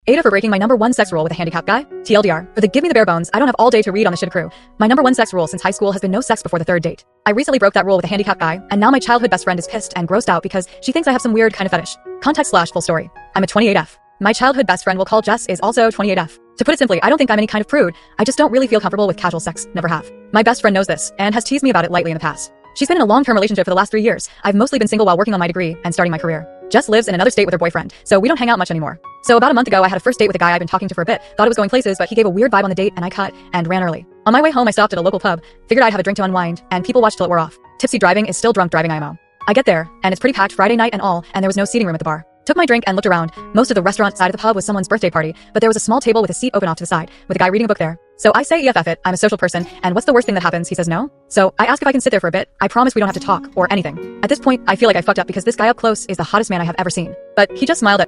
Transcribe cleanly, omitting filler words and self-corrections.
Ada for breaking my number one sex rule with a handicapped guy. TLDR. For the give me the bare bones, I don't have all day to read on the shit crew. My number one sex rule since high school has been no sex before the third date. I recently broke that rule with a handicapped guy, and now my childhood best friend is pissed and grossed out because she thinks I have some weird kind of fetish. Context/full story. I'm a 28F. My childhood best friend we'll call Jess is also 28F. To put it simply, I don't think I'm any kind of prude. I just don't really feel comfortable with casual sex. Never have. My best friend knows this, and has teased me about it lightly in the past. She's been in a long-term relationship for the last 3 years. I've mostly been single while working on my degree and starting my career. Jess lives in another state with her boyfriend, so we don't hang out much anymore. So about a month ago, I had a first date with a guy I'd been talking to for a bit, thought it was going places, but he gave a weird vibe on the date and I cut and ran early. On my way home, I stopped at a local pub, figured I'd have a drink to unwind, and people watched till it wore off. Tipsy driving is still drunk driving IMO. I get there, and it's pretty packed Friday night and all, and there was no seating room at the bar. Took my drink and looked around. Most of the restaurant side of the pub was someone's birthday party, but there was a small table with a seat open off to the side, with a guy reading a book there. So I say EFF it, I'm a social person, and what's the worst thing that happens? He says no. So I ask if I can sit there for a bit. I promise we don't have to talk or anything. At this point, I feel like I fucked up because this guy up close is the hottest man I have ever seen. But he just smiled at